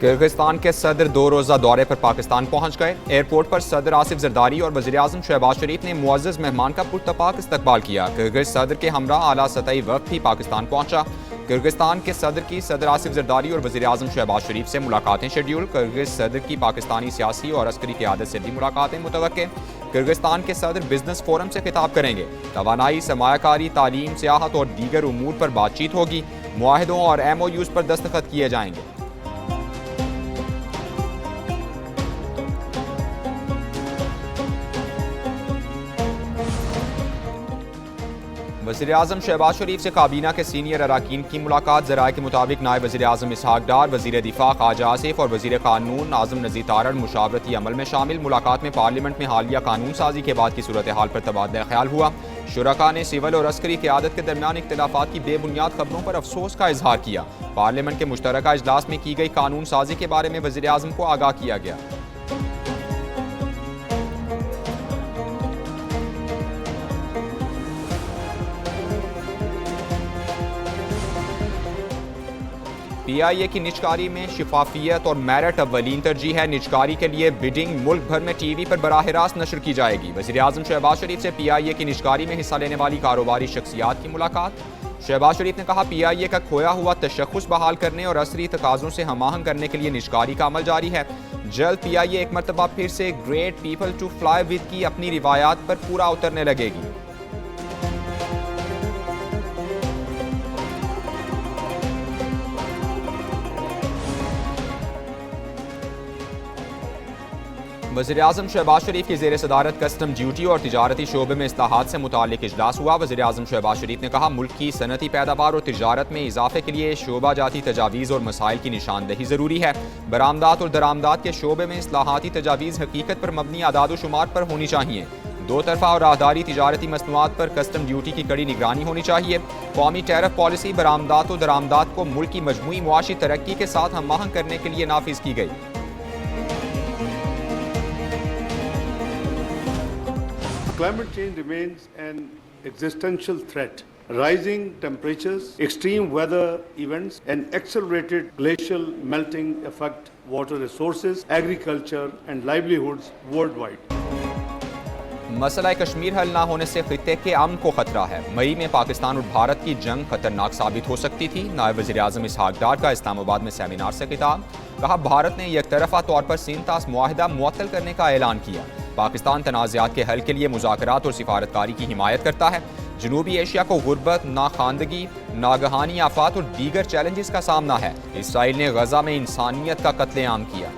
Kyrgyzstan के सदर 2 रोज़ा दौरे पर पाकिस्तान पहुंच गए। एयरपोर्ट पर सदर आसिफ जरदारी और वज़ीर-ए-आज़म शहबाज शरीफ ने मुअज़्ज़ज़ मेहमान का पुरतपाक इस्तकबाल किया। किर्गिज़ सदर के हमरा आला सतही वफ़द भी पाकिस्तान पहुंचा। किर्गिस्तान के सदर की सदर आसिफ जरदारी और वज़ीर-ए-आज़म शहबाज शरीफ से मुलाकातें शेड्यूल। किर्गिज़ सदर की पाकिस्तानी सियासी और अस्करी क़यादत से भी मुलाकातें मुतवक्के। किर्गिस्तान के सदर बिजनेस फोरम से खिताब करेंगे। तवानाई, सरमायाकारी, तालीम, सियाहत और दीगर उमूर पर बातचीत होगी। मुआहिदों और MOUs पर दस्तखत किए जाएंगे। वज़ीर-ए-आज़म शहबाज शरीफ से काबीना के सीनियर अराकीन की मुलाकात। ज़राए के मुताबिक नायब वज़ीर-ए-आज़म इसहाक डार, वज़ीर दिफा ख्वाजा आसिफ और वज़ीर कानून नाज़िम नज़ीर तारड़ मुशावरती अमल में शामिल। मुलाकात में पार्लियामेंट में हालिया कानून साजी के बाद की सूरत हाल पर तबादला ख्याल हुआ। शुरका ने सिविल और अस्करी क़यादत के दरमियान इख्तिलाफ़ात की बेबुनियाद खबरों पर अफसोस का इजहार किया। पार्लियामेंट के मुश्तरका इजलास में की गई कानून साजी के बारे में वज़ीर-ए-आज़म को आगाह किया गया। PIA की निजकारी में शिफाफियत और मेरिट अव्वलीन तरजीह है। निजकारी के लिए बिडिंग मुल्क भर में TV पर बराह रास्त नशर की जाएगी। वज़ीर-ए-आज़म शहबाज शरीफ से PIA की निजकारी में हिस्सा लेने वाली कारोबारी शख्सियात की मुलाकात। शहबाज शरीफ ने कहा, PIA का खोया हुआ तशख़्ख़ुस बहाल करने और असरी तकाज़ों से हमाहंग करने के लिए निजकारी का अमल जारी है। जल्द PIA एक मरतबा फिर से great people to fly with की अपनी रिवायात पर पूरा उतरने लगेगी। वज़ीर-ए-आज़म शहबाज शरीफ की ज़ेर सदारत कस्टम ड्यूटी और तिजारती शोबे में इस्लाहात से मुताल्लिक़ इजलास हुआ। वज़ीर-ए-आज़म शहबाज शरीफ ने कहा, मुल्क की सनती पैदावार और तिजारत में इजाफे के लिए शोबा जाती तजावीज़ और मसाइल की निशानदही ज़रूरी है। बरामदात और दरामदात के शोबे में इस्लाहाती तजावीज़ हकीकत पर मबनी आदाद शुमार पर होनी चाहिए। दो तरफा और राहदारी तिजारती मसनूआत पर कस्टम ड्यूटी की कड़ी निगरानी होनी चाहिए। कौमी टैरिफ पॉलिसी बरामदात और दरामदात को मुल्क की मजमूई मुआशी तरक्की के साथ हमआहंग करने के लिए नाफिज की गई। Climate change remains an existential threat. Rising temperatures, extreme weather events, and accelerated glacial melting affect water resources, agriculture, and livelihoods worldwide. मसला कश्मीर हल न होने से खित्ते के अमन को खतरा है। मई में पाकिस्तान और भारत की जंग खतरनाक साबित हो सकती थी। नायब वज़ीर-ए-आज़म इसहाक डार का इस्लामाबाद में सेमिनार से खिताब। कहा, भारत ने यकतरफा तौर पर सिंतास मुआहिदा मुअत्तल करने का ऐलान किया। पाकिस्तान तनाज़ात के हल के लिए मुज़ाकरात और सिफारतकारी की हिमायत करता है। जनूबी एशिया को गुर्बत, नाखानदगी, नागहानी आफात और दीगर चैलेंजेस का सामना है। इसराइल ने गजा में इंसानियत का कत्लेआम किया।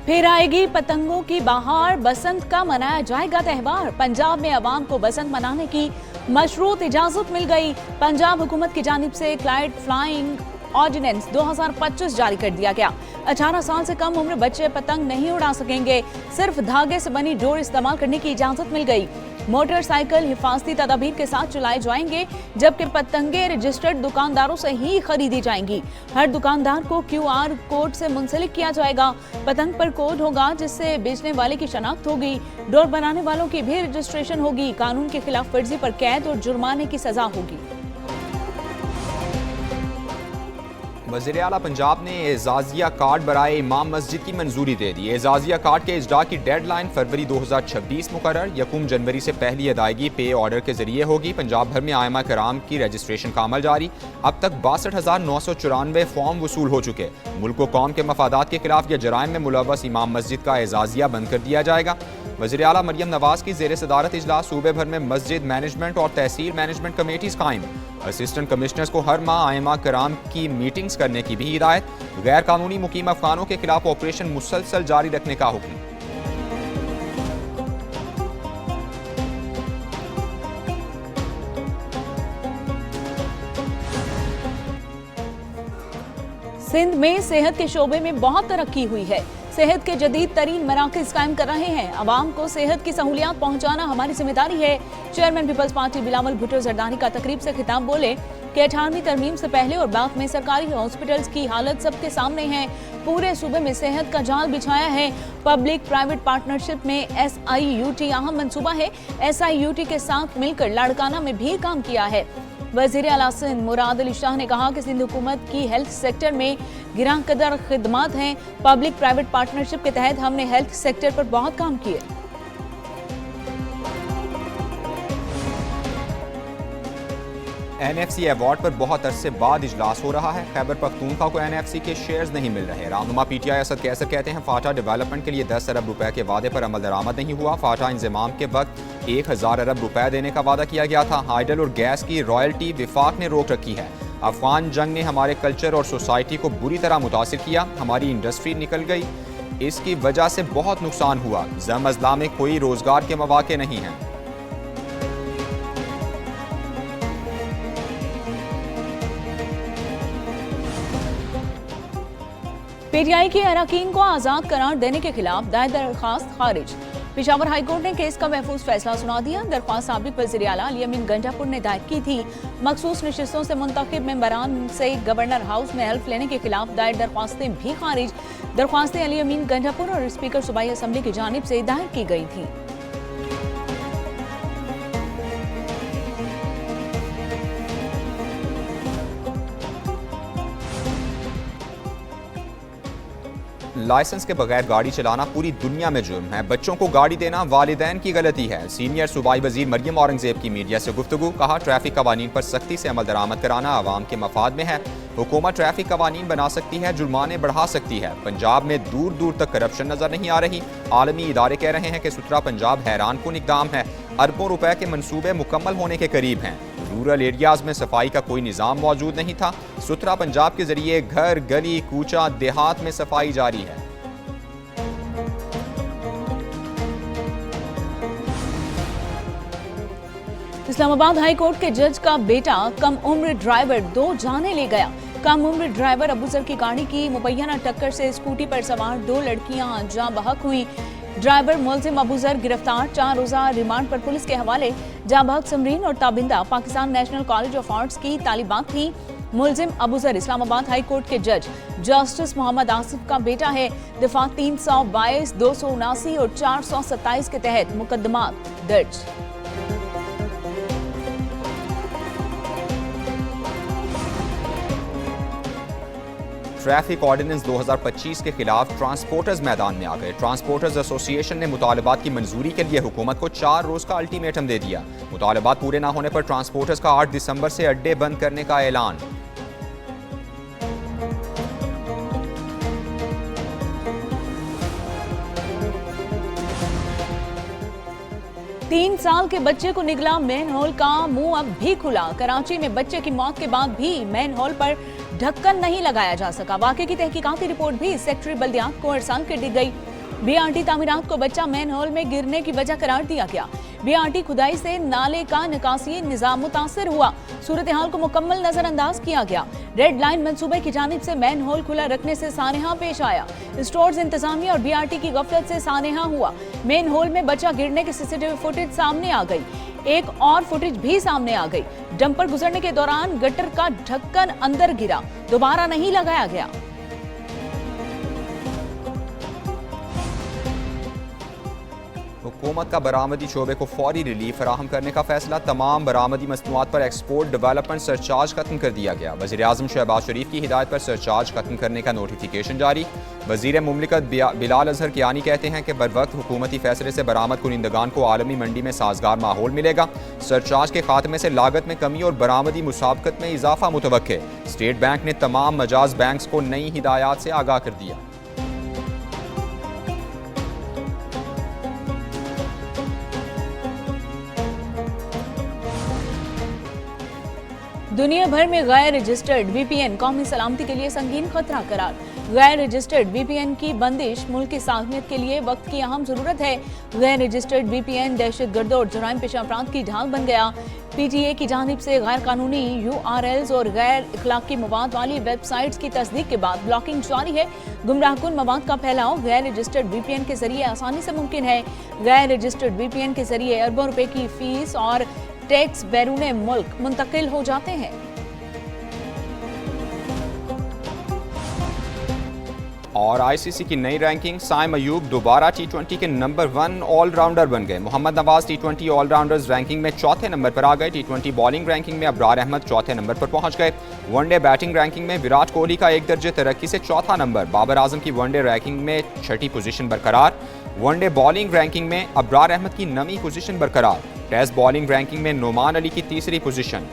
फिर आएगी पतंगों की बहार, बसंत का मनाया जाएगा त्यौहार। पंजाब में अवाम को बसंत मनाने की मशरूत इजाजत मिल गई। पंजाब हुकूमत की जानिब से क्लाइड फ्लाइंग ऑर्डिनेंस 2025 जारी कर दिया गया। 18 साल से कम उम्र बच्चे पतंग नहीं उड़ा सकेंगे। सिर्फ धागे से बनी डोर इस्तेमाल करने की इजाजत मिल गई। मोटरसाइकिल हिफाजती तदाबीर के साथ चलाए जाएंगे, जबकि पतंगे रजिस्टर्ड दुकानदारों से ही खरीदी जाएंगी। हर दुकानदार को QR कोड से मुंसलिक किया जाएगा। पतंग पर कोड होगा जिससे बेचने वाले की शनाख्त होगी। डोर बनाने वालों की भी रजिस्ट्रेशन होगी। कानून के खिलाफ वर्जी पर कैद और जुर्माने की सजा होगी। वज़ीर आला पंजाब ने एजाजिया कार्ड बराए इमाम मस्जिद की मंजूरी दे दी। एजाजिया कार्ड के इजरा की डेडलाइन फरवरी 2026 मुकर्रर। 1 जनवरी से पहली अदायगी पे ऑर्डर के जरिए होगी। पंजाब भर में आइमा कराम की रजिस्ट्रेशन का अमल जारी। अब तक 62,994 फॉर्म वसूल हो चुके। मुल्क व कौम के मफादात के खिलाफ या जराइम में मुलव्वस इमाम मस्जिद का एजाजिया बंद कर दिया जाएगा। वज़ीर आला मरियम नवाज की ज़ेर सदारत इजलास। सूबे भर में मस्जिद मैनेजमेंट और तहसील मैनेजमेंट कमेटीज कायम। असिस्टेंट कमिश्नर्स को हर माह आइमा कराम की मीटिंग्स करने की भी हिदायत। गैर कानूनी मुकीम अफगानों के खिलाफ ऑपरेशन मुसलसल जारी रखने का हुक्म। सिंध में सेहत के शोबे में बहुत तरक्की हुई है। सेहत के जदीद तरीन मराकज़ कायम कर रहे हैं। आवाम को सेहत की सहूलियात पहुंचाना हमारी जिम्मेदारी है। चेयरमैन पीपल्स पार्टी बिलावल भुट्टो जरदारी का तकरीब से खिताब बोले कि 18वीं तरमीम से पहले और बाद में सरकारी हॉस्पिटल्स की हालत सबके सामने है। पूरे सूबे में सेहत का जाल बिछाया है। पब्लिक प्राइवेट पार्टनरशिप में SIUT अहम मंसूबा है। SIUT के साथ मिलकर लाड़काना में भी काम किया है। वज़ीर आला सिंध मुराद अली शाह ने कहा कि सिंध हुकूमत की हेल्थ सेक्टर में गिरां कदर खिदमात हैं। पब्लिक प्राइवेट पार्टनरशिप के तहत हमने हेल्थ सेक्टर पर बहुत काम किए। NFC अवार्ड पर बहुत अरसे बाद इजलास हो रहा है। खैबर पख्तूनख्वा को NFC के शेयर्स नहीं मिल रहे। रहनुमा PTI असद कैसर कहते हैं फाटा डेवलपमेंट के लिए 10 अरब रुपए के वादे पर अमल दरामद नहीं हुआ। फाटा इंजमाम के वक्त 1000 अरब रुपए देने का वादा किया गया था। हाइडल और गैस की रॉयल्टी विफाक ने रोक रखी है। अफगान जंग ने हमारे कल्चर और सोसाइटी को बुरी तरह मुतासिर किया। हमारी इंडस्ट्री निकल गई, इसकी वजह से बहुत नुकसान हुआ। जम अजला में कोई रोजगार के मौके नहीं हैं। PTI के अरकान को आजाद करार देने के खिलाफ दायर दरख्वास्त खारिज। पेशावर हाईकोर्ट ने केस का महफूज फैसला सुना दिया। दरख्वास्त साबिक वज़ीर आला अली अमीन गंडापुर ने दायर की थी। मखसूस नशिस्तों से मुंतखब मेंबरान से गवर्नर हाउस में हेल्प लेने के खिलाफ दायर दरख्वास्तें भी खारिज। दरख्वास्तें अली अमीन गंडापुर और स्पीकर सूबाई असम्बली की जानिब से दायर की गई थी। लाइसेंस के बगैर गाड़ी चलाना पूरी दुनिया में जुर्म है। बच्चों को गाड़ी देना वालिदैन की गलती है। सीनियर सूबाई वजीर मरियम औरंगजेब की मीडिया से गुफ्तगू। कहा ट्रैफिक कवानीन पर सख्ती से अमल दरामद कराना आवाम के मफाद में है। हुकूमत ट्रैफिक कवानीन बना सकती है, जुर्माने बढ़ा सकती है। पंजाब में दूर दूर तक करप्शन नजर नहीं आ रही। आलमी इदारे कह रहे हैं कि सुथरा पंजाब हैरान कुन इकदाम है। अरबों रुपए के मंसूबे मुकम्मल होने के करीब हैं। रूरल एरियाज में सफाई का कोई निज़ाम मौजूद नहीं था। सुथरा पंजाब के जरिए घर, गली, कूचा, देहात में सफाई जारी है। इस्लामाबाद हाई कोर्ट के जज का बेटा कम उम्र ड्राइवर 2 जाने ले गया। कम उम्र ड्राइवर अबूजर की गाड़ी की मुबैना टक्कर से स्कूटी पर सवार 2 लड़कियां जाँ बहक हुई। ड्राइवर मुलजिम अबूजर गिरफ्तार। 4 रोजा रिमांड पर पुलिस के हवाले। जाँ बहक समरीन और Tabinda Pakistan national college of arts की तालिबात थी। मुलजिम अबूजर इस्लामाबाद हाई कोर्ट के जज जस्टिस मोहम्मद आसिफ का बेटा है। दफा 322, 279 और 427 के तहत मुकदमा दर्ज। ट्रैफिक ऑर्डिनेंस 2025 के खिलाफ ट्रांसपोर्टर्स मैदान में आ गए। ट्रांसपोर्टर्स एसोसिएशन ने मुतालबात की मंजूरी के लिए हुकूमत को 4 रोज का अल्टीमेटम दे दिया। मुतालबात पूरे ना होने पर ट्रांसपोर्टर्स का 8 दिसंबर से अड्डे बंद करने का ऐलान। तीन साल के बच्चे को निगला मैन होल का मुंह अब भी खुला। कराची में बच्चे की मौत के बाद भी मैन होल पर ढक्कन नहीं लगाया जा सका। वाकये की तहकीकाती रिपोर्ट भी सेक्रेटरी बल्दियात को अरसाल कर दी गई। BRT तामीरात को बच्चा मैन होल में गिरने की वजह करार दिया गया। BRT खुदाई से नाले का निकासी निजाम मुतासर हुआ। सूरत हाल को मुकम्मल नजरअंदाज किया गया। रेड लाइन मंसूबे की जानिब से मैन होल खुला रखने से सानेहा पेश आया। स्टोर्स इंतजामिया और BRT की गफलत से सानेहा हुआ। मैन होल में बच्चा गिरने की CCTV फुटेज सामने आ गई। एक और फुटेज भी सामने आ गई। डंपर गुजरने के दौरान गटर का ढक्कन अंदर गिरा, दोबारा नहीं लगाया गया। हुकूमत का बरामदी शोबे को फौरी रिलीफ फराहम करने का फैसला। तमाम बरामदी मसनूआत पर एक्सपोर्ट डेवलपमेंट सरचार्ज खत्म कर दिया गया। वज़ीर आज़म शहबाज शरीफ की हिदायत पर सरचार्ज खत्म करने का नोटिफिकेशन जारी। वज़ीर मुमलिकत बिलाल अजहर कियानी कहते हैं कि बरवक्त हुकूमती फैसले से बरामद कुनिंदगान को आलमी मंडी में साजगार माहौल मिलेगा। सरचार्ज के खात्मे से लागत में कमी और बरामदी मुसाबकत में इजाफा मुतवक्के। स्टेट बैंक ने तमाम मजाज बैंक्स को नई हिदायत से आगाह कर दिया। दुनिया भर में गैर रजिस्टर्ड VPN कौमी सलामती के लिए संगीन खतरा करार। गैर रजिस्टर्ड VPN की बंदिश मुल्क की सालमियत के लिए वक्त की अहम जरूरत है। गैर रजिस्टर्ड VPN दहशतगर्दों और जराइम पेशा अफराद की ढाल बन गया। PTA की जानिब से गैर कानूनी URLs और गैर इखलाकी मवाद वाली वेबसाइट्स की तस्दीक के बाद ब्लॉकिंग जारी है। गुमराहकुन मवाद का फैलाव गैर रजिस्टर्ड VPN के जरिए आसानी से मुमकिन है। गैर रजिस्टर्ड VPN के जरिए अरबों रुपए की फीस और टैक्स बैरूने मुल्क मुंतकिल हो जाते हैं। और आईसीसी की नई रैंकिंग, साइम अयूब दोबारा टी20 के नंबर 1 ऑलराउंडर बन गए। मोहम्मद नवाज टी20 ऑलराउंडर्स रैंकिंग में चौथे नंबर पर आ गए। टी20 बॉलिंग रैंकिंग में अबरार अहमद चौथे नंबर पर पहुंच गए। वनडे बैटिंग रैंकिंग में विराट कोहली का एक दर्जे तरक्की से चौथा नंबर, बाबर आजम की वनडे रैंकिंग में छठी पोजीशन बरकरार। वनडे बॉलिंग रैंकिंग में अबरार अहमद की नवीं पोजीशन बरकरार। टेस्ट बॉलिंग रैंकिंग में नुमान अली की तीसरी पोजीशन।